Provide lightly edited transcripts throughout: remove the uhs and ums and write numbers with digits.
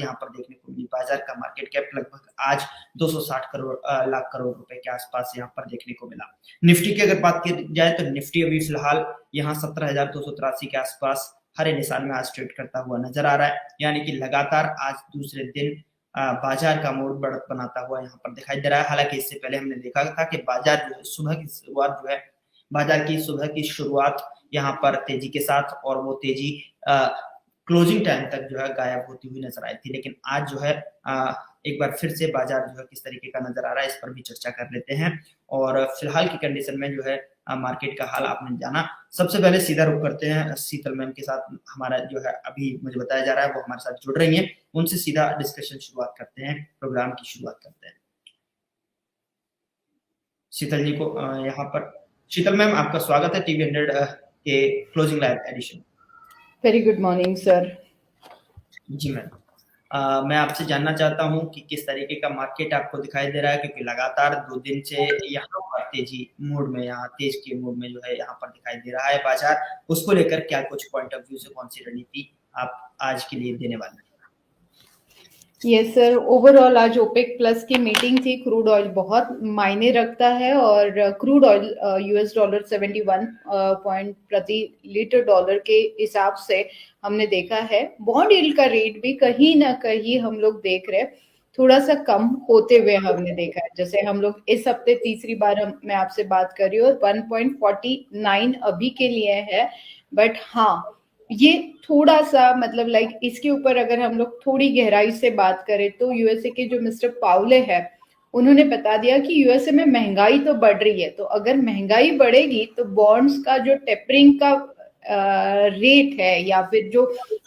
यहाँ पर देखने को मिली। बाजार का मार्केट कैप लगभग आज 260 करोड़ लाख करोड़ रुपए के आसपास यहाँ पर देखने को मिला। निफ्टी की अगर बात की जाए तो निफ्टी अभी फिलहाल यहाँ 17,283 के आसपास हरे निशान में आज ट्रेड करता हुआ नजर आ रहा है, यानी कि लगातार आज दूसरे दिन बाजार का मूड बढ़त बनाता हुआ यहाँ पर दिखाई दे रहा है। हालांकि इससे पहले हमने देखा था कि बाजार जो है सुबह की शुरुआत जो है, बाजार की सुबह की शुरुआत यहाँ पर तेजी के साथ और वो तेजी क्लोजिंग टाइम तक जो है गायब होती हुई नजर आई थी। लेकिन आज जो है एक बार फिर से बाजार जो है किस तरीके का नजर आ रहा है इस पर भी चर्चा कर लेते हैं। और फिलहाल की कंडीशन में जो है मार्केट का हाल आपने जाना। सबसे पहले सीधा रुख करते हैं शीतल मैम के साथ, हमारा जो है अभी मुझे बताया जा रहा है वो हमारे साथ जुड़ रही हैं, उनसे सीधा डिस्कशन शुरुआत करते हैं, प्रोग्राम की शुरुआत करते हैं। शीतल जी को यहाँ पर, शीतल मैम आपका स्वागत है टीवी 100 के closing live edition. Very good morning sir. जी मैम, मैं आपसे जानना चाहता हूं कि किस तरीके का मार्केट आपको दिखाई दे रहा है, क्योंकि लगातार 2 दिन से यहाँ पर तेजी मूड में, यहाँ तेज के मूड में जो है यहाँ पर दिखाई दे रहा है बाजार। उसको लेकर क्या कुछ पॉइंट ऑफ व्यू से कौन सी रणनीति आप आज के लिए देने वाले हैं? यस सर, ओवरऑल आज ओपेक प्लस की मीटिंग थी। क्रूड ऑयल बहुत मायने रखता है और crude oil US dollar 71 point प्रति लीटर डॉलर के हिसाब से हमने देखा है। बॉन्ड यील्ड का रेट भी कहीं ना कहीं हम लोग देख रहे हैं थोड़ा सा कम होते हुए हमने देखा है। जैसे हम लोग इस हफ्ते तीसरी बार मैं आपसे बात कर रही हूँ, 1.49 अभी के लिए है। बट हाँ, ये थोड़ा सा मतलब लाइक इसके ऊपर अगर हम लोग थोड़ी गहराई से बात करें तो यूएसए के जो मिस्टर पाउले है उन्होंने बता दिया कि यूएसए में महंगाई तो बढ़ रही है, तो अगर महंगाई बढ़ेगी तो बॉन्ड्स का जो टेपरिंग का रेट है या फिर जो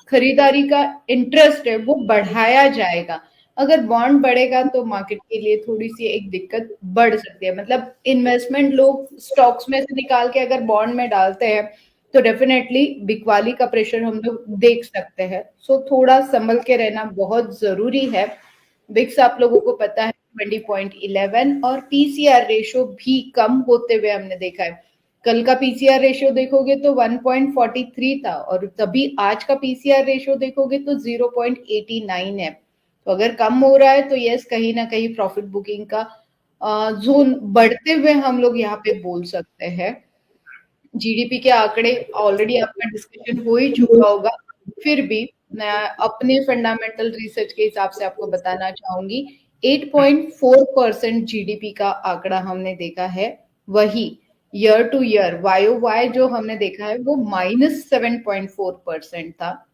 खरीदारी का इंटरेस्ट है वो बढ़ाया जाएगा। अगर बॉन्ड बढ़ेगा तो मार्केट के लिए थोड़ी सी एक दिक्कत बढ़ सकती है। मतलब इन्वेस्टमेंट लोग स्टॉक्स में से निकाल के अगर बॉन्ड में डालते हैं तो डेफिनेटली बिकवाली का प्रेशर हम लोग देख सकते हैं। सो थोड़ा संभल के रहना बहुत जरूरी है। बिक्स आप लोगों को पता है 20.11 और पीसीआर रेशियो भी कम होते हुए हमने देखा है। कल का पीसीआर रेशियो देखोगे तो 1.43 था और तभी आज का पीसीआर रेशियो देखोगे तो 0.89 है। तो अगर कम हो रहा है तो यस, कहीं ना कहीं प्रॉफिट बुकिंग का जोन बढ़ते हुए हम लोग यहाँ पे बोल सकते हैं। जीडीपी के आंकड़े ऑलरेडी आपका डिस्कशन हो ही चुका होगा, फिर भी मैं अपने फंडामेंटल रिसर्च के हिसाब से आपको बताना चाहूंगी। 8.4% जीडीपी का आंकड़ा हमने देखा है। वही ईयर टू ईयर वाई जो हमने देखा है वो -7.4% था।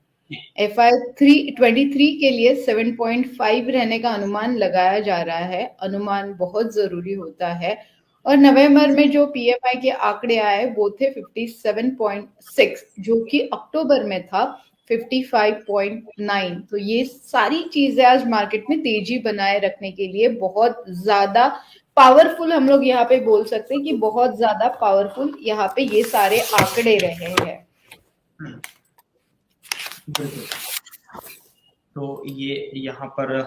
FY23 के लिए 7.5 रहने का अनुमान लगाया जा रहा है। अनुमान बहुत जरूरी होता है। और नवंबर में जो पीएमआई के आंकड़े आए वो थे 57.6, जो कि अक्टूबर में था 55.9। तो ये सारी चीजें आज मार्केट में तेजी बनाए रखने के लिए बहुत ज्यादा पावरफुल, हम लोग यहाँ पे बोल सकते हैं कि बहुत ज्यादा पावरफुल यहाँ पे ये सारे आंकड़े रहे हैं। तो ये यहाँ पर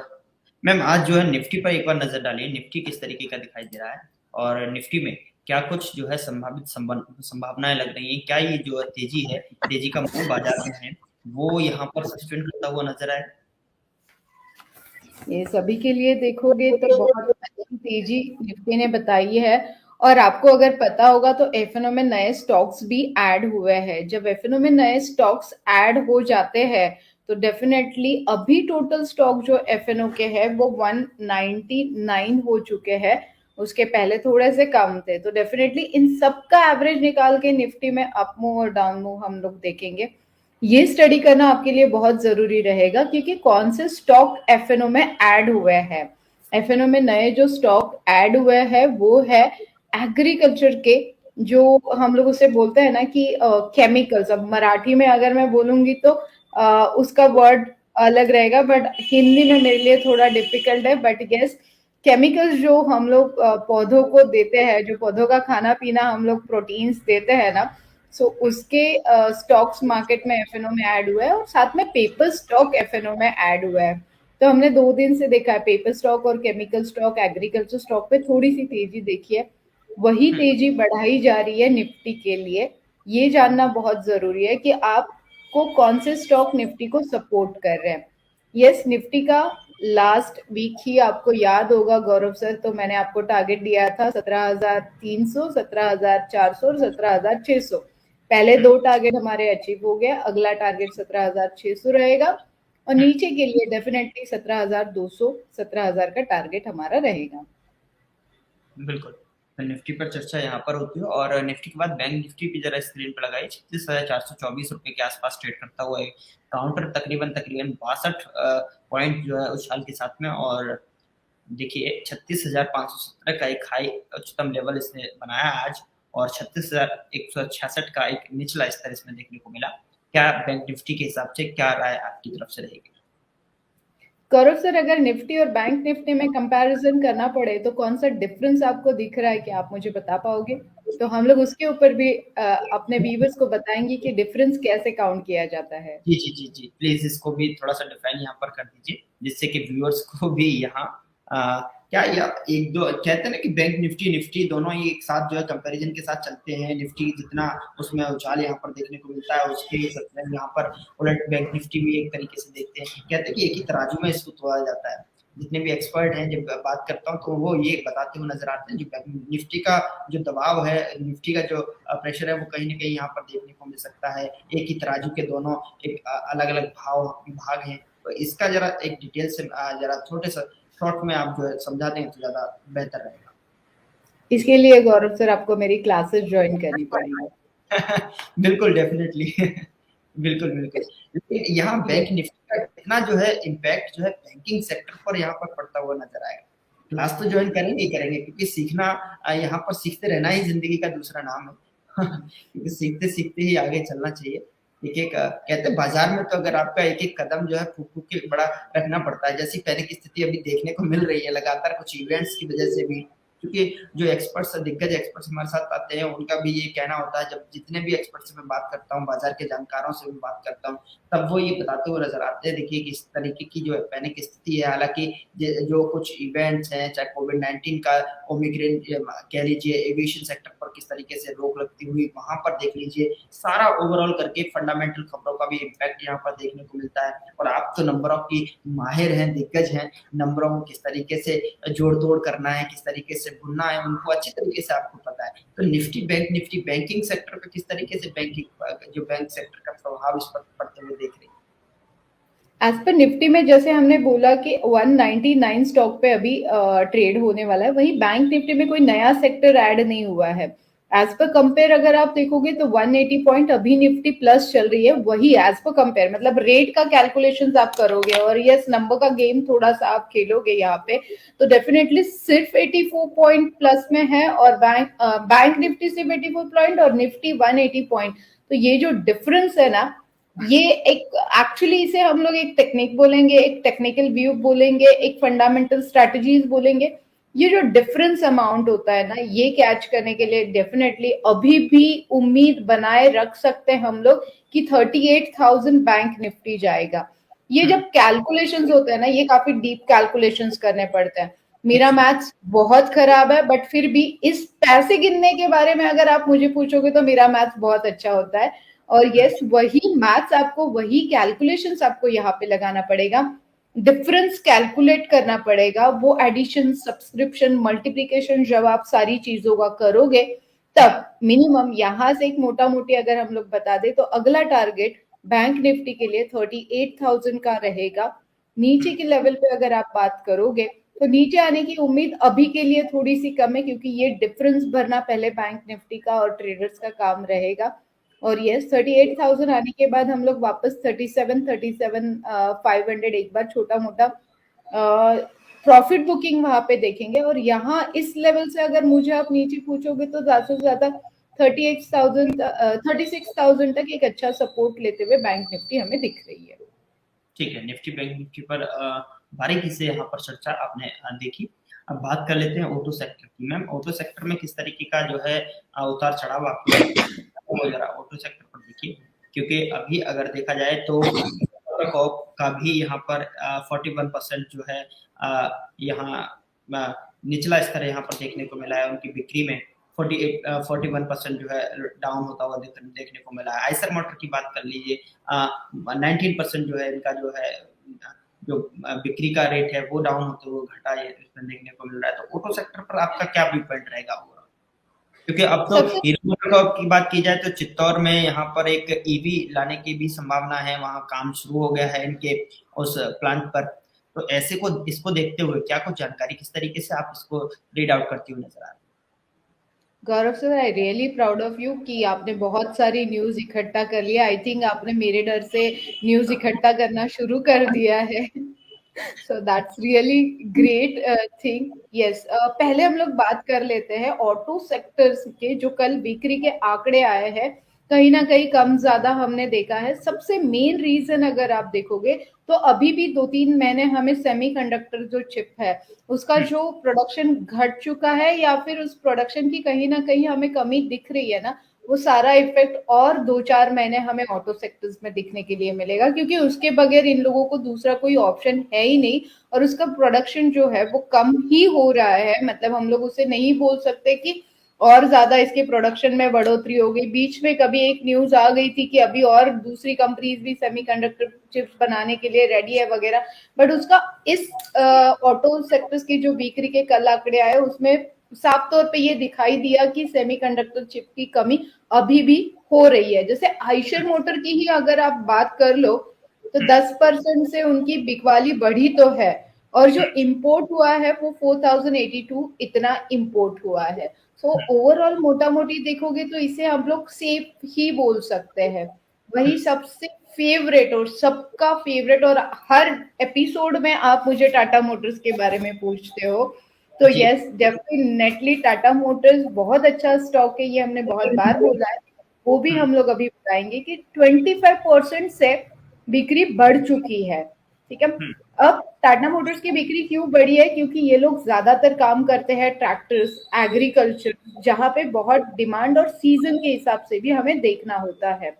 मैम आज जो है निफ्टी पर एक बार नजर डालिए, निफ्टी किस तरीके का दिखाई दे रहा है और निफ्टी में क्या कुछ जो है संभावित संभावनाएं लग रही हैं? क्या ये जो तेजी है, तेजी का मूव बाजार में है वो यहाँ पर सस्टेन करता हुआ नजर आए? ये सभी के लिए देखोगे तो बहुत अच्छी तेजी निफ्टी ने बताई है। और आपको अगर पता होगा तो एफएनओ में नए स्टॉक्स भी ऐड हुए हैं। जब एफएनओ में नए स्टॉक्स ऐड हो जाते हैं तो डेफिनेटली अभी टोटल स्टॉक जो एफएनओ के हैं वो 199 हो चुके हैं। उसके पहले थोड़े से कम थे। तो डेफिनेटली इन सब का एवरेज निकाल के निफ्टी में अप मूव और डाउन मूव हम लोग देखेंगे। ये स्टडी करना आपके लिए बहुत जरूरी रहेगा क्योंकि कौन से स्टॉक एफएनओ में ऐड हुए हैं। एफएनओ में नए जो स्टॉक ऐड हुए हैं वो है एग्रीकल्चर के, जो हम लोग उसे बोलते हैं ना कि केमिकल्स। अब मराठी में अगर मैं बोलूंगी तो उसका वर्ड अलग रहेगा, बट हिंदी में मेरे लिए थोड़ा डिफिकल्ट है। बट यस, केमिकल्स जो हम लोग पौधों को देते हैं, जो पौधों का खाना पीना हम लोग प्रोटीन्स देते हैं ना, सो उसके स्टॉक्स मार्केट में एफएनओ में ऐड हुआ है। और साथ में पेपर स्टॉक एफएनओ में ऐड हुआ है। तो हमने 2 दिन से देखा है पेपर स्टॉक और केमिकल स्टॉक, एग्रीकल्चर स्टॉक पे थोड़ी सी तेजी देखी है। वही तेजी बढ़ाई जा रही है निफ्टी के लिए। ये जानना बहुत जरूरी है कि आपको कौन से स्टॉक निफ्टी को सपोर्ट कर रहे हैं। यस, निफ्टी का लास्ट वीक ही आपको याद होगा गौरव सर, तो मैंने आपको टारगेट दिया था 17,300, 17,400 और 17,600। पहले दो टारगेट हमारे अचीव हो गया, अगला टारगेट 17,600 रहेगा और नीचे के लिए डेफिनेटली 17,200, 17,000 का टारगेट हमारा रहेगा। बिल्कुल। तो निफ्टी पर चर्चा यहाँ पर होती है और निफ्टी के बाद बैंक निफ्टी भी जरा स्क्रीन पर लगाई। 36,424 रुपए के आसपास ट्रेड करता हुआ है। काउंटर तकरीबन 62 पॉइंट जो है उछाल के साथ में, और देखिए 36,517 का एक हाई उच्चतम लेवल इसने बनाया आज, और 36,166 का एक निचला स्तर इसमें देखने को मिला। क्या बैंक निफ्टी के हिसाब से क्या राय आपकी तरफ से रहेगी? गौरव सर, अगर निफ्टी और बैंक निफ्टी में कंपैरिजन करना पड़े तो कौन सा डिफरेंस आपको दिख रहा है, क्या आप मुझे बता पाओगे? तो हम लोग उसके ऊपर भी अपने व्यूवर्स को बताएंगे कि डिफरेंस कैसे काउंट किया जाता है। जी जी जी जी, प्लीज इसको भी थोड़ा सा डिफाइन यहाँ पर कर दीजिए, जिससे कि व्यूअर्स को भी यहाँ क्या या एक दो कहते हैं ना कि बैंक निफ्टी निफ्टी दोनों ही एक साथ जो है कंपैरिजन के साथ चलते हैं। निफ्टी जितना उसमें उछाल यहाँ पर देखने को मिलता है, उसके यहाँ पर उलट बैंक निफ्टी भी एक तरीके से देखते हैं। कहते हैं कि एक ही तराजू में इसको तोड़ा जाता है। जितने भी एक्सपर्ट हैं जब बात करता हूँ तो वो ये बताते हुए नजर आते हैं, जो निफ्टी का जो दबाव है, निफ्टी का जो प्रेशर है, वो कहीं ना कहीं यहाँ पर देखने को मिल सकता है। एक ही तराजू के दोनों एक अलग अलग भाग हैं। तो इसका जरा एक डिटेल से जरा छोटे से शॉर्ट में आप जो है समझा दें तो ज्यादा बेहतर रहेगा। इसके लिए गौरव सर आपको मेरी क्लासेस ज्वाइन करनी पड़ेंगी। बिल्कुल, डेफिनेटली। बिल्कुल बिल्कुल। लेकिन यहाँ बैंक निफ्टी का इतना जो है इम्पैक्ट जो है बैंकिंग सेक्टर पर यहाँ पर पड़ता हुआ नजर आएगा। क्लास तो ज्वाइन करेंगे ही करेंगे, क्योंकि सीखना यहाँ पर सीखते रहना ही जिंदगी का दूसरा नाम है। क्योंकि सीखते सीखते ही आगे चलना चाहिए। एक एक कहते हैं बाजार में तो अगर आपका एक एक कदम जो है फूक फूक के बड़ा रखना पड़ता है, जैसी पहले की स्थिति अभी देखने को मिल रही है लगातार कुछ इवेंट्स की वजह से भी। क्योंकि जो एक्सपर्ट्स दिग्गज एक्सपर्ट्स हमारे साथ आते हैं उनका भी ये कहना होता है, जब जितने भी एक्सपर्ट से मैं बात करता हूँ, बाजार के जानकारों से भी बात करता हूँ, तब वो ये बताते हुए नजर आते हैं। देखिए किस तरीके की जो है पैनिक स्थिति है। हालांकि जो कुछ इवेंट्स हैं, चाहे कोविड-19 का ओमिक्रॉन कह लीजिए, एविएशन सेक्टर पर किस तरीके से रोक लगती हुई, वहां पर देख लीजिए सारा ओवरऑल करके फंडामेंटल खबरों का भी इम्पैक्ट यहाँ पर देखने को मिलता है। और आप तो नंबरों की माहिर हैं, दिग्गज हैं, नंबरों को किस तरीके से जोड़ तोड़ करना है, किस तरीके से भुनना है, उनको अच्छी तरीके से आपको पता है। तो निफ्टी बैंकिंग सेक्टर पे किस तरीके से बैंक सेक्टर का प्रभाव इस पर पड़ते हुए देख रही है? एज पर निफ्टी में जैसे हमने बोला कि 199 स्टॉक पे अभी ट्रेड होने वाला है, वही बैंक निफ्टी में कोई नया सेक्टर ऐड नहीं हुआ है। एज पर कंपेयर अगर आप देखोगे तो 180 पॉइंट अभी निफ्टी प्लस चल रही है, वही एज पर कंपेयर मतलब रेट का कैलकुलेशंस आप करोगे और यस नंबर का गेम थोड़ा सा आप खेलोगे यहाँ पे, तो डेफिनेटली सिर्फ 84 पॉइंट प्लस में है और बैंक निफ्टी सिर्फ 84 पॉइंट और निफ्टी 180 पॉइंट। तो ये जो डिफरेंस है ना, ये एक एक्चुअली इसे हम लोग एक टेक्निक बोलेंगे, एक टेक्निकल व्यू बोलेंगे, एक फंडामेंटल स्ट्रेटजीज बोलेंगे। ये जो डिफरेंस अमाउंट होता है ना, ये कैच करने के लिए डेफिनेटली अभी भी उम्मीद बनाए रख सकते हैं हम लोग कि 38,000 बैंक निफ्टी जाएगा। ये जब कैलकुलेशंस होते हैं ना, ये काफी डीप कैलकुलेशंस करने पड़ते हैं। मेरा मैथ्स बहुत खराब है, बट फिर भी इस पैसे गिनने के बारे में अगर आप मुझे पूछोगे तो मेरा मैथ्स बहुत अच्छा होता है। और यस वही मैथ्स आपको, वही कैलकुलेशंस आपको यहाँ पे लगाना पड़ेगा, डिफरेंस कैलकुलेट करना पड़ेगा, वो एडिशन सब्सक्रिप्शन मल्टीप्लिकेशन जब आप सारी चीजों का करोगे तब मिनिमम यहाँ से एक मोटा मोटी अगर हम लोग बता दें तो अगला टारगेट बैंक निफ्टी के लिए 38,000 का रहेगा। नीचे के लेवल पे अगर आप बात करोगे तो नीचे आने की उम्मीद अभी के लिए थोड़ी सी कम है, क्योंकि ये डिफरेंस भरना पहले बैंक निफ्टी का और ट्रेडर्स का काम रहेगा। और यस 38,000 आने के बाद हम लोग वापस 37,500 एक बार छोटा मोटा प्रॉफिट बुकिंग वहां पे देखेंगे। और यहाँ इस लेवल से अगर मुझे आप नीचे पूछोगे तो ज्यादा से ज्यादा 36,000 तक एक अच्छा सपोर्ट लेते हुए बैंक निफ्टी हमें दिख रही है। ठीक है, निफ्टी बैंक निफ्टी पर बारीकी से यहाँ पर चर्चा आपने देखी। अब बात कर लेते हैं ऑटो सेक्टर की। मैम ऑटो सेक्टर में किस तरीके का जो है उतार चढ़ाव आपको जरा ऑटो सेक्टर पर देखिए, क्योंकि अभी अगर देखा जाए तो का भी यहाँ पर 41% जो है यहाँ निचला स्तर यहाँ पर देखने को मिला है। उनकी बिक्री में 41% जो है डाउन होता हुआ देखने को मिला है। आइसर मोटर की बात कर लीजिए, 19% जो है इनका जो है जो बिक्री का रेट है वो डाउन होते हुए घटा है इसमें देखने को मिल रहा है। तो ऑटो सेक्टर पर आपका क्या व्यू पॉइंट रहेगा ओवरऑल? क्योंकि अब तो सबसे हीरो मोटोकॉर्प की बात की जाए तो चित्तौड़ में यहाँ पर एक ईवी लाने की भी संभावना है, वहाँ काम शुरू हो गया है इनके उस प्लांट पर। तो ऐसे को इसको देखते हुए क्या कुछ जानकारी किस तरीके से आप इसको रीड आउट करती हुई नजर आ रही Gaurav sir, I really proud of you कि आपने बहुत सारी न्यूज इकट्ठा कर लिया। आई थिंक आपने मेरे डर से न्यूज इकट्ठा करना शुरू कर दिया है। So that's really great thing. Yes, पहले हम लोग बात कर लेते हैं ऑटो सेक्टर्स के। जो कल बिक्री के आंकड़े आए हैं, कहीं ना कहीं कम ज्यादा हमने देखा है। सबसे मेन रीजन अगर आप देखोगे तो अभी भी 2-3 महीने हमें सेमीकंडक्टर जो चिप है उसका है? जो प्रोडक्शन घट चुका है या फिर उस प्रोडक्शन की कहीं ना कहीं हमें कमी दिख रही है ना, वो सारा इफेक्ट और 2-4 महीने हमें ऑटो सेक्टर्स में दिखने के लिए मिलेगा, क्योंकि उसके बगैर इन लोगों को दूसरा कोई ऑप्शन है ही नहीं। और उसका प्रोडक्शन जो है वो कम ही हो रहा है। मतलब हम लोग उसे नहीं बोल सकते कि और ज्यादा इसके प्रोडक्शन में बढ़ोतरी हो गई। बीच में कभी एक न्यूज आ गई थी कि अभी और दूसरी कंपनीज भी सेमीकंडक्टर चिप्स बनाने के लिए रेडी है वगैरह, बट उसका इस ऑटो सेक्टर्स की जो बिक्री के कल आंकड़े आए उसमें साफ तौर पे ये दिखाई दिया कि सेमीकंडक्टर चिप की कमी अभी भी हो रही है। जैसे आइशर मोटर की ही अगर आप बात कर लो तो 10% से उनकी बिकवाली बढ़ी तो है, और जो इम्पोर्ट हुआ है वो 4082 इतना इम्पोर्ट हुआ है। सो ओवरऑल मोटा मोटी देखोगे तो इसे हम लोग सेफ ही बोल सकते हैं। वही सबसे फेवरेट और सबका फेवरेट, और हर एपिसोड में आप मुझे टाटा मोटर्स के बारे में पूछते हो, तो जी। यस डेफिनेटली टाटा मोटर्स बहुत अच्छा स्टॉक है। ये हमने बहुत बार बोला है, वो भी हम लोग अभी बताएंगे कि 25% से बिक्री बढ़ चुकी है। ठीक है। अब टाटा मोटर्स की बिक्री क्यों बढ़ी है? क्योंकि ये लोग ज्यादातर काम करते हैं ट्रैक्टर्स, एग्रीकल्चर, जहां पे बहुत डिमांड और सीजन के हिसाब से भी हमें देखना होता है।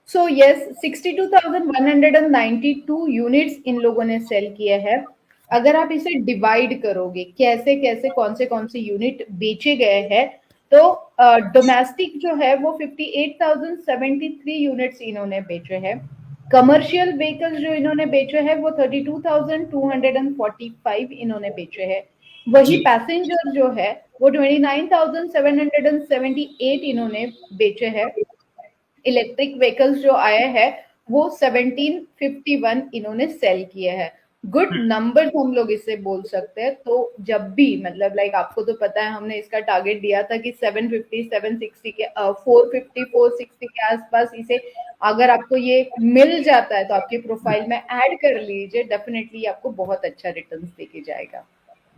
सो यस, 62,192 यूनिट्स इन लोगों ने सेल किए हैं। अगर आप इसे डिवाइड करोगे कैसे कैसे कौन से यूनिट बेचे गए हैं, तो डोमेस्टिक जो है वो 58,073 यूनिट्स इन्होंने बेचे हैं। कमर्शियल व्हीकल्स जो इन्होंने बेचे हैं वो 32,245 इन्होंने बेचे हैं। वही जी। पैसेंजर जो है वो 29,778 इन्होंने बेचे हैं। इलेक्ट्रिक व्हीकल्स जो आए हैं वो 1751 इन्होंने सेल किए हैं। गुड नंबर हम लोग इसे बोल सकते हैं। तो जब भी मतलब लाइक आपको तो पता है हमने इसका टारगेट दिया था कि 750 760 के 450 460 के आसपास इसे अगर आपको ये मिल जाता है तो आपकी प्रोफाइल में ऐड कर लीजिए, डेफिनेटली आपको बहुत अच्छा रिटर्न्स देके जाएगा।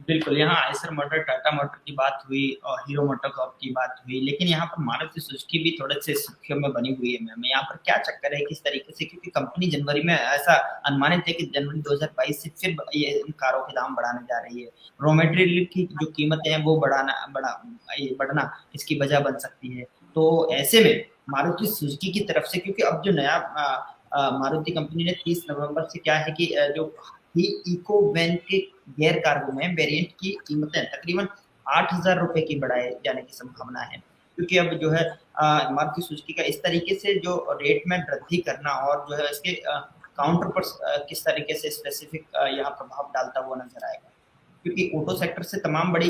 बिल्कुल, यहाँ आइशर मोटर, टाटा मोटर की बात हुई और हीरो मोटोकॉर्प की बात हुई, लेकिन यहाँ पर मारुति सुजुकी भी थोड़े-से सुर्खियों में बनी हुई है मैम। यहाँ पर क्या चक्कर है, किस तरीके से? क्योंकि कंपनी जनवरी में ऐसा अनुमानित है कि जनवरी 2022 से फिर ये इन कारों के दाम बढ़ाने जा रही है। रॉ मटेरियल की जो कीमतें हैं वो बढ़ना इसकी वजह बन सकती है। तो ऐसे में मारुति सुजुकी की तरफ से, क्योंकि अब जो नया मारुति कंपनी ने 30 नवंबर से क्या है कि जो ही इको वैन के गैर कार्गो में वेरिएंट की कीमतें तकरीबन 8,000 रुपए की बढ़ाए जाने की संभावना है। क्योंकि अब जो है मारुति सुजुकी का इस तरीके से जो रेट में वृद्धि करना और जो है इसके काउंटर पर किस तरीके से स्पेसिफिक यहाँ प्रभाव डालता हुआ नजर आएगा। क्योंकि ऑटो सेक्टर से तमाम बड़ी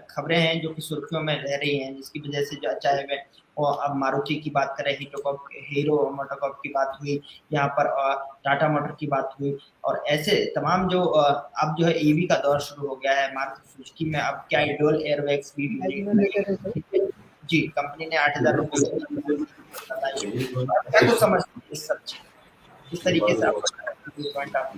खबरें हैं जो कि सुर्खियों में रह रही हैं, जिसकी वजह से चाहे वह और अब मारुति की बात करें, हीरो मोटोकॉर्प की बात हुई, यहाँ पर टाटा मोटर की बात हुई, और ऐसे तमाम जो अब जो है ईवी का दौर शुरू हो गया है मारुति सुजुकी में। अब क्या है, डुअल एयरबैग्स भी जी, कंपनी ने 8,000 रुपए क्या कुछ समझ इस सब चीज इस तरीके से आप पॉइंट आप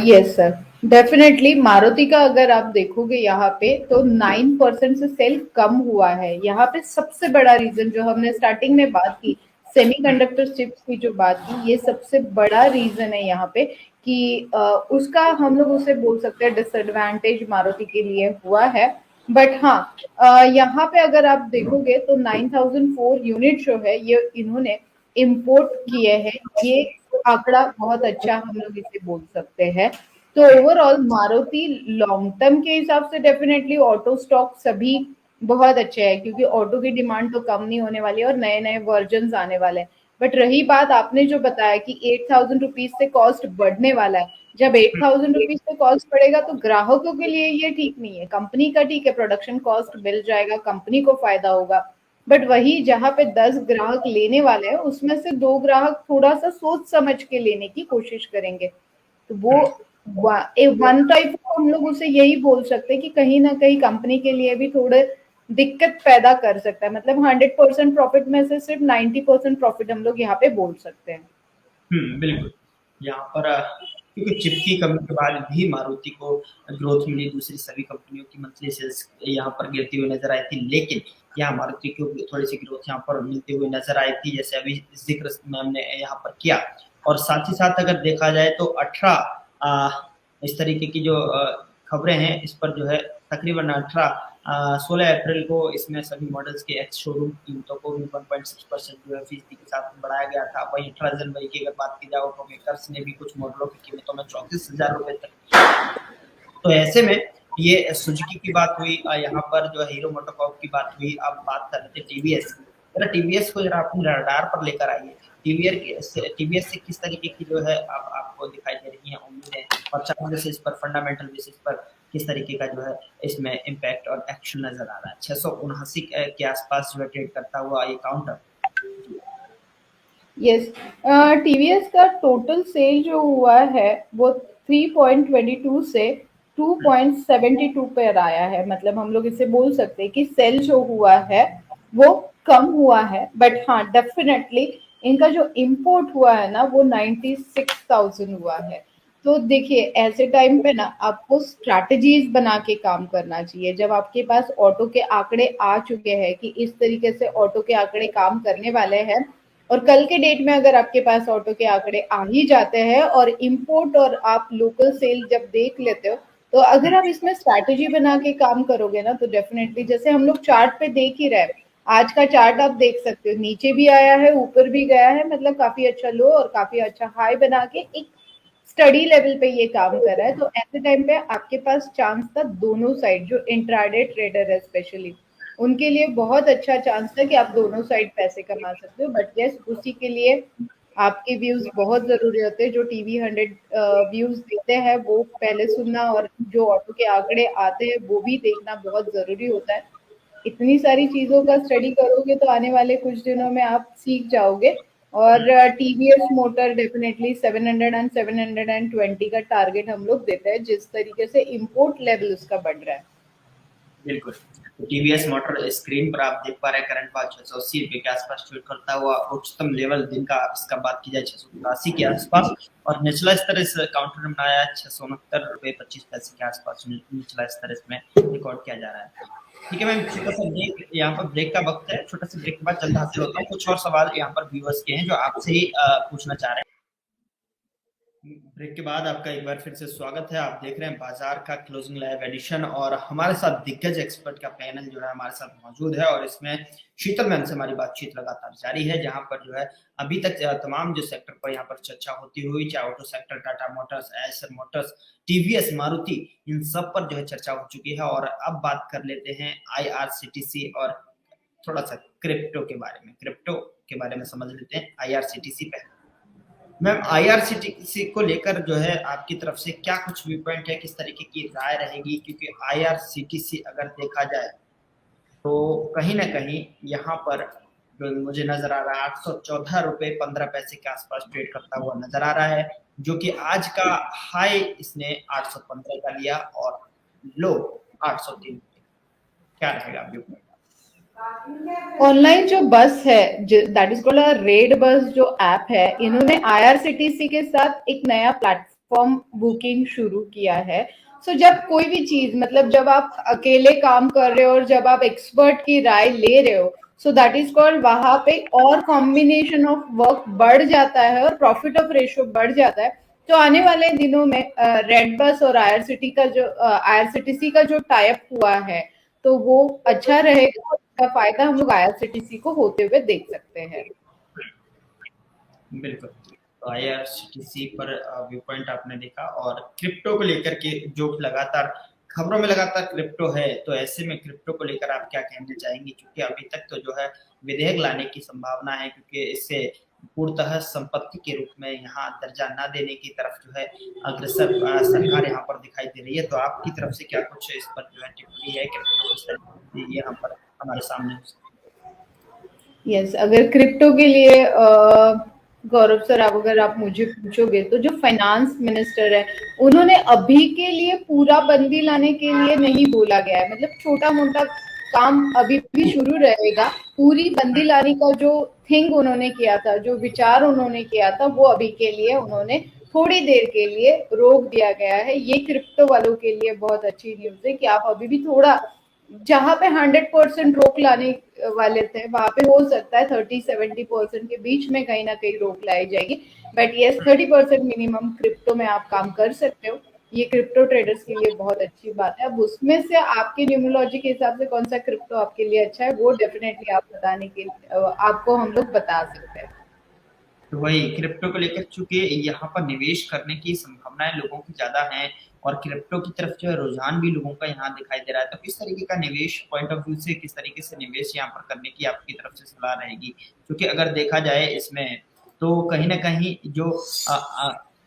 यस सर, डेफिनेटली मारुति का अगर आप देखोगे यहाँ पे तो 9% से सेल कम हुआ है। यहाँ पे सबसे बड़ा रीजन जो हमने स्टार्टिंग में बात की, सेमीकंडक्टर चिप्स की जो बात की, ये सबसे बड़ा रीजन है यहाँ पे कि उसका हम लोग उसे बोल सकते हैं डिसएडवांटेज मारुति के लिए हुआ है। बट हाँ, यहाँ पे अगर आप देखोगे तो 9,004 यूनिट जो है ये इन्होंने इम्पोर्ट किए हैं। ये आंकड़ा बहुत अच्छा हम लोग इसे बोल सकते हैं। तो ओवरऑल मारुति लॉन्ग टर्म के हिसाब से डेफिनेटली ऑटो स्टॉक सभी बहुत अच्छे हैं, क्योंकि ऑटो की डिमांड तो कम नहीं होने वाली है और नए नए वर्जन आने वाले हैं। बट रही बात आपने जो बताया कि 8,000 रुपीज से कॉस्ट बढ़ने वाला है, जब 8,000 रुपीज से कॉस्ट बढ़ेगा तो ग्राहकों के लिए ये ठीक नहीं है। कंपनी का ठीक है, प्रोडक्शन कॉस्ट मिल जाएगा, कंपनी को फायदा होगा, बट वही जहाँ पे 10 ग्राहक लेने वाले हैं उसमें से 2 ग्राहक थोड़ा सा सोच समझ के लेने की कोशिश करेंगे, तो वो वन टाइप हम लोग उसे यही बोल सकते हैं कि कहीं ना कहीं कंपनी के लिए भी थोड़े दिक्कत पैदा कर सकता है। मतलब 100% प्रॉफिट में से सिर्फ 90% प्रॉफिट हम लोग यहाँ पे बोल सकते हैं। बिल्कुल। यहाँ पर क्योंकि चिप की कमी के बाद भी मारुति को ग्रोथ मिली, दूसरी सभी कंपनियों की मंथली सेल्स यहाँ पर गिरती हुई नजर आई थी, लेकिन यहाँ मारुति को थोड़ी सी ग्रोथ यहाँ पर मिलती हुई नजर आई थी, जैसे अभी जिक्र मैम ने यहाँ पर किया। और साथ ही साथ अगर देखा जाए तो 18 इस तरीके की जो खबरें हैं, इस पर जो है तकरीबन 16 अप्रैल को इसमें सभी मॉडल्स के एक्स शोरूम कीमतों को भी 1.6% जो है फीसदी के साथ बढ़ाया गया था। वहीं 18 जनवरी की अगर बात की जाए ऑटो मेकर्स ने भी कुछ मॉडलों की कीमतों में 34,000 रुपए तक। तो ऐसे में ये सुजुकी की बात हुई, यहाँ पर जो हीरो मोटोकॉर्प की बात हुई। अब बात कर रहे थे टीवीएस की। जरा टीवीएस को जरा अपने रडार पर लेकर आइए। टीवीएस से किस तरीके की जो है अब आपको दिखाई दे रही है उम्मीदें, और चार्ट बेसिस पर, फंडामेंटल बेसिस पर किस तरीके का जो है इसमें इम्पैक्ट और एक्शन नजर आ रहा है। 679 के आसपास जो है ट्रेड करता हुआ ये काउंटर। यस, टीवीएस का टोटल सेल जो हुआ है वो 3.22 से 2.72 पर आया है। मतलब हम लोग इसे बोल सकते हैं कि सेल जो हुआ है वो कम हुआ है, बट हाँ डेफिनेटली इनका जो इम्पोर्ट हुआ है ना वो 96,000 हुआ है। तो देखिए ऐसे टाइम पे ना आपको स्ट्रैटेजीज बना के काम करना चाहिए। जब आपके पास ऑटो के आंकड़े आ चुके हैं कि इस तरीके से ऑटो के आंकड़े काम करने वाले हैं, और कल के डेट में अगर आपके पास ऑटो के आंकड़े आ ही जाते हैं और इंपोर्ट और आप लोकल सेल जब देख लेते हो, तो अगर आप इसमें स्ट्रैटेजी बना के काम करोगे ना तो डेफिनेटली, जैसे हम लोग चार्ट पे देख ही रहे हैं, आज का चार्ट आप देख सकते हो, नीचे भी आया है ऊपर भी गया है, मतलब काफी अच्छा लो और काफी अच्छा हाई बना के एक स्टडी लेवल पे ये काम कर रहा है। तो ऐसे टाइम पे आपके पास चांस था, दोनों साइड जो इंट्राडे ट्रेडर है स्पेशली उनके लिए बहुत अच्छा चांस था कि आप दोनों साइड पैसे कमा सकते हो। बट यस, उसी के लिए आपके व्यूज बहुत जरूरी होते हैं। जो टीवी 100 व्यूज देते हैं वो पहले सुनना, और जो ऑटो के आंकड़े आते हैं वो भी देखना बहुत जरूरी होता है। इतनी सारी चीजों का स्टडी करोगे तो आने वाले कुछ दिनों में आप सीख जाओगे। और टीवीएस मोटर डेफिनेटली 700 एंड 720 का टारगेट हम लोग देते हैं, जिस तरीके से इंपोर्ट लेवल उसका बढ़ रहा है। बिल्कुल। तो टीवीएस मोटर स्क्रीन पर आप देख पा रहे हैं करंट भाव 680 रुपए के आसपास ट्रेड करता हुआ। उच्चतम लेवल दिन का इसका बात की जाए 683 के आसपास, और निचला स्तर इस काउंटर ने बनाया 669 रुपए 25 पैसे के आसपास निचला स्तर इसमें रिकॉर्ड किया जा रहा है। ठीक है मैम, छोटा सा ब्रेक, यहाँ पर ब्रेक का वक्त है, छोटा सा ब्रेक के बाद जल्द हाजिर होता हूँ। कुछ और सवाल यहाँ पर व्यूअर्स के हैं जो आपसे ही पूछना चाह रहे हैं। ब्रेक के बाद आपका एक बार फिर से स्वागत है। आप देख रहे हैं बाजार का क्लोजिंग लाइव एडिशन, और हमारे साथ दिग्गज एक्सपर्ट का पैनल जो है हमारे साथ मौजूद है, और इसमें शीतल मैम से हमारी बातचीत लगातार जारी है, जहां पर जो है अभी तक तमाम जो सेक्टर पर यहाँ पर चर्चा होती हुई, चाहे auto sector, Tata Motors, Eicher Motors, TVS, Maruti, इन सब पर जो है चर्चा हो चुकी है। और अब बात कर लेते हैं IRCTC और थोड़ा सा क्रिप्टो के बारे में समझ लेते हैं IRCTC पे। मैम, IRCTC को लेकर जो है आपकी तरफ से क्या कुछ व्यू पॉइंट है, किस तरीके की राय रहेगी? क्योंकि IRCTC अगर देखा जाए तो कहीं ना कहीं यहाँ पर जो मुझे नजर आ रहा है 814 रुपए 15 पैसे के आसपास ट्रेड करता हुआ नजर आ रहा है, जो कि आज का हाई इसने 815 का लिया और लो 803। क्या रहेगा व्यू पॉइंट? ऑनलाइन जो बस है, that is called a red bus, जो ऐप है, इन्होंने आईआरसीटीसी के साथ एक नया प्लेटफॉर्म बुकिंग शुरू किया है। सो जब कोई भी चीज, मतलब जब आप अकेले काम कर रहे हो और जब आप एक्सपर्ट की राय ले रहे हो, सो दैट इज कॉल्ड, वहां पे और कॉम्बिनेशन ऑफ वर्क बढ़ जाता है और प्रॉफिट ऑफ रेशियो बढ़ जाता है। तो आने वाले दिनों में रेड बस और आईआरसीटीसी का जो टाई अप हुआ है तो वो अच्छा रहेगा, का फायदा हम लोग आईआरसीटीसी को होते हुए देख सकते हैं। बिल्कुल। तो IRCTC पर व्यू पॉइंट आपने देखा, और क्रिप्टो को लेकर के जो लगातार खबरों में लगातार क्रिप्टो है, तो ऐसे में क्रिप्टो को लेकर आप क्या कहना चाहेंगे? क्योंकि अभी तक तो जो है विधेयक लाने की संभावना है, क्योंकि इससे पूर्णतः संपत्ति के रूप में यहाँ दर्जा न देने की तरफ जो है अग्रसर सरकार यहाँ पर दिखाई दे रही है। तो आपकी तरफ से क्या कुछ इस पर जो है टिप्पणी है, क्रिप्टो किस तरीके से यहाँ पर हमारे सामने हो सकती है? यस, अगर क्रिप्टो के लिए गौरव सर, अगर आप मुझे पूछोगे तो जो फाइनेंस मिनिस्टर है उन्होंने अभी के लिए पूरा बंदी लाने के लिए नहीं बोला गया है, मतलब छोटा मोटा काम अभी भी शुरू रहेगा। पूरी बंदी लाने का जो थिंग उन्होंने किया था, जो विचार उन्होंने किया था, वो अभी के लिए उन्होंने थोड़ी देर के लिए रोक दिया गया है। ये क्रिप्टो वालों के लिए बहुत अच्छी न्यूज है कि आप अभी भी थोड़ा, जहां पे 100% रोक लाने वाले थे वहां पे हो सकता है 30-70% के बीच में कहीं ना कहीं रोक लाई जाएगी। बट यस, 30% मिनिमम क्रिप्टो में आप काम कर सकते हो। ये क्रिप्टो ट्रेडर्स के लिए बहुत अच्छी बात है। अब उसमें से आपके न्यूमरोलॉजी के हिसाब से कौन सा क्रिप्टो आपके लिए अच्छा है, वो डेफिनेटली आप बताने के आपको हम लोग बता सकते हैं। तो वही क्रिप्टो को लेकर, चूंकि यहाँ पर निवेश करने की संभावनाएं लोगों की ज्यादा हैं और क्रिप्टो की तरफ जो है रुझान भी लोगों का यहाँ दिखाई दे रहा है, तो किस तरीके का निवेश पॉइंट ऑफ व्यू से किस तरीके से निवेश यहाँ पर करने की आपकी तरफ से सलाह रहेगी? क्योंकि अगर देखा जाए इसमें, तो कहीं ना कहीं जो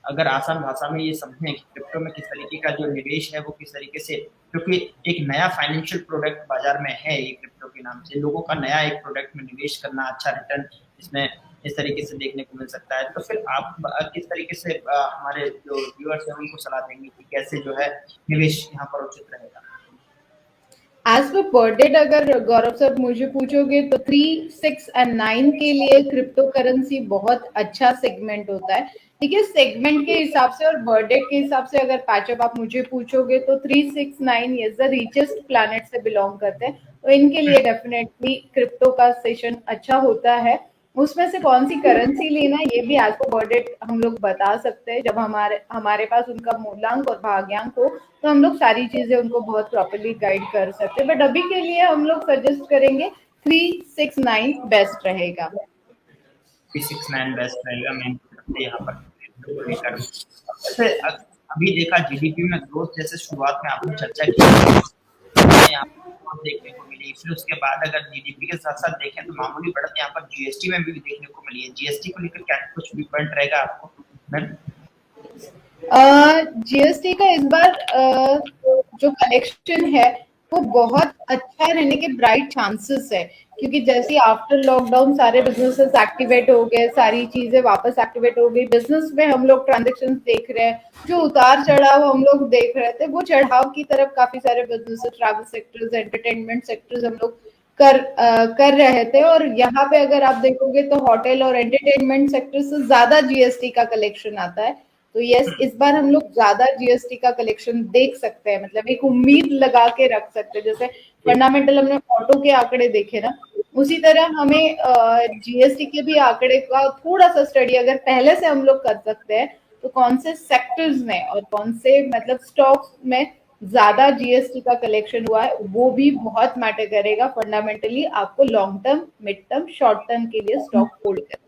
अगर आसान भाषा में ये समझें कि क्रिप्टो में किस तरीके का जो निवेश है वो किस तरीके से, क्योंकि एक नया फाइनेंशियल प्रोडक्ट बाजार में है ये क्रिप्टो के नाम से, लोगों का नया एक प्रोडक्ट में निवेश करना, अच्छा रिटर्न इसमें इस तरीके से देखने को मिल सकता है। तो फिर आप किस तरीके से हमारे जो व्यूअर्स हैं उनको सलाह देंगे कि कैसे जो है निवेश यहाँ पर उचित रहेगा? एज पर डेट अगर गौरव सर मुझे पूछोगे तो 3, 6 एंड 9 के लिए क्रिप्टो करेंसी बहुत अच्छा सेगमेंट होता है। ठीक है, सेगमेंट के हिसाब से और बर्थडेट के हिसाब से अगर पैचअप आप मुझे पूछोगे तो 3, 6, 9 ये द रिचेस्ट प्लैनेट से बिलोंग करते हैं, तो इनके लिए डेफिनेटली क्रिप्टो का सेशन अच्छा होता है। उसमें से कौन सी करेंसी लेना ये भी एज पर बर्थडेट हम लोग बता सकते हैं। जब हमारे हमारे पास उनका मूलांक और भाग्यांक हो तो हम लोग सारी चीजें उनको बहुत प्रॉपर्ली गाइड कर सकते हैं। बट अभी के लिए हम लोग सजेस्ट करेंगे 3, 6, 9 बेस्ट रहेगा। 369 बेस्ट रहेगा मेन तरफ से यहाँ पर क्रिप्टो को लेकर। वैसे अभी देखा जीडीपी में ग्रोथ जैसे शुरुआत में आपने चर्चा की, यहाँ पर देखने को मिली, फिर उसके बाद अगर जीडीपी के साथ साथ देखें तो मामूली बढ़त यहाँ पर जीएसटी में भी देखने को मिली है। जीएसटी को लेकर क्या कुछ भी पॉइंट रहेगा आपको मैम? जीएसटी का इस बार जो कलेक्शन है वो बहुत अच्छा रहने के ब्राइट चांसेस है, क्योंकि जैसे आफ्टर लॉकडाउन सारे बिजनेसेस एक्टिवेट हो गए, सारी चीजें वापस एक्टिवेट हो गई, बिजनेस में हम लोग ट्रांजेक्शन देख रहे हैं, जो उतार चढ़ाव हम लोग देख रहे थे वो चढ़ाव की तरफ काफी सारे businesses, travel sectors, entertainment sectors हम लोग कर रहे थे। और यहाँ पे अगर आप देखोगे तो होटल और एंटरटेनमेंट सेक्टर से ज्यादा जीएसटी का कलेक्शन आता है। तो यस, इस बार हम लोग ज्यादा जीएसटी का कलेक्शन देख सकते हैं, मतलब एक उम्मीद लगा के रख सकते हैं। जैसे फंडामेंटल हमने ऑटो के आंकड़े देखे ना, उसी तरह हमें जीएसटी के भी आंकड़े का थोड़ा सा स्टडी अगर पहले से हम लोग कर सकते हैं तो कौन से सेक्टर्स में और कौन से मतलब स्टॉक्स में ज्यादा जीएसटी का कलेक्शन हुआ है, वो भी बहुत मैटर करेगा फंडामेंटली आपको long term, mid term, short term के लिए स्टॉक होल्ड करने के लिए।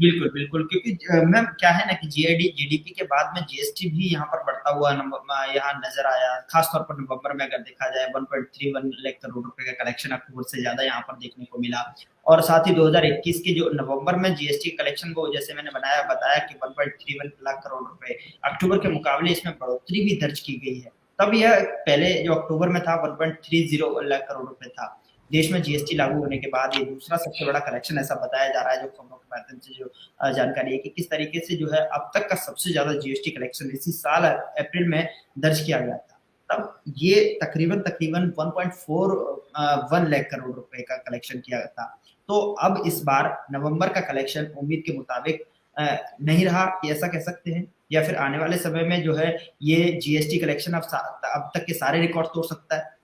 बिल्कुल, बिल्कुल, क्योंकि मैम क्या है ना कि जीडीपी के बाद में जीएसटी भी यहाँ पर बढ़ता हुआ यहाँ नजर आया। खास तौर पर नवंबर में अगर देखा जाए 1.31 लाख करोड़ रुपए का कलेक्शन अक्टूबर से ज्यादा यहाँ पर देखने को मिला। और साथ ही 2021 के जो नवंबर में जीएसटी कलेक्शन को जैसे मैंने बताया कि 1.31 लाख करोड़ रुपए अक्टूबर के मुकाबले इसमें बढ़ोतरी भी दर्ज की गई है। तब यह पहले जो अक्टूबर में था 1.30 लाख करोड़ रुपए था। देश में जीएसटी लागू होने के बाद ये दूसरा सबसे बड़ा कलेक्शन ऐसा बताया जा रहा है, जो खबरों के माध्यम से जो जानकारी है कि किस तरीके से जो है अब तक का सबसे ज्यादा जीएसटी कलेक्शन इसी साल अप्रैल में दर्ज किया गया था। तब ये तकरीबन 1.41 लाख करोड़ रुपए का कलेक्शन किया था। तो अब इस बार नवंबर का कलेक्शन उम्मीद के मुताबिक नहीं रहा, ऐसा कह सकते हैं, या फिर आने वाले समय में जो है ये जीएसटी कलेक्शन अब तक के सारे रिकॉर्ड तोड़ सकता है?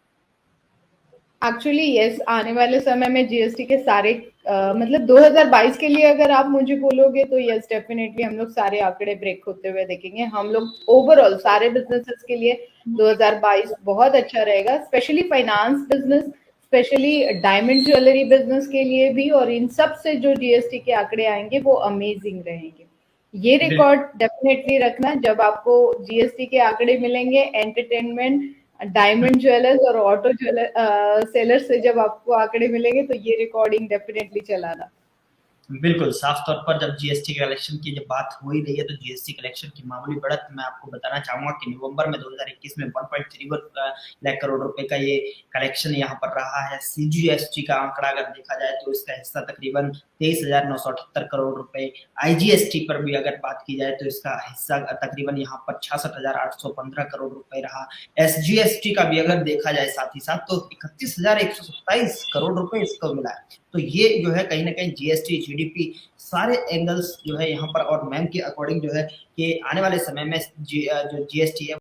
एक्चुअली यस, आने वाले समय में जीएसटी के सारे मतलब 2022 के लिए अगर आप मुझे बोलोगे तो यस, डेफिनेटली हम लोग सारे आंकड़े ब्रेक होते हुए देखेंगे। हम लोग ओवरऑल सारे बिजनेसेस के लिए 2022 बहुत अच्छा रहेगा, specially finance business, specially diamond jewellery business के लिए भी। और इन सब से जो जीएसटी के आंकड़े आएंगे वो अमेजिंग रहेंगे। ये रिकॉर्ड डेफिनेटली रखना, जब आपको जीएसटी के आंकड़े मिलेंगे एंटरटेनमेंट, डायमंड ज्वेलर्स और ऑटो ज्वेलर सेलर से जब आपको आंकड़े मिलेंगे तो ये रिकॉर्डिंग डेफिनेटली चलाना। बिल्कुल, साफ तौर पर जब जीएसटी कलेक्शन की जब बात हो ही रही है तो जीएसटी कलेक्शन की मामूली बढ़त मैं आपको बताना चाहूँगा कि नवंबर में 2021 में 1.31 लाख करोड़ रुपए का ये कलेक्शन यहाँ पर रहा है। सीजीएसटी का आंकड़ा अगर देखा जाए तो इसका हिस्सा तकरीबन 23,978 करोड़ रुपए, आईजीएसटी पर भी अगर बात की जाए तो इसका हिस्सा तकरीबन यहाँ पर 66,815 करोड़ रुपए रहा। एसजीएसटी का भी अगर देखा जाए साथ ही साथ तो 31,127 करोड़ रुपए इसको मिला है। तो ये जो है कहीं न कहीं जीएसटी, जीडीपी सारे एंगल्स जो है यहाँ पर और मैम के अकॉर्डिंग जो है कि आने वाले समय में जो जीएसटी है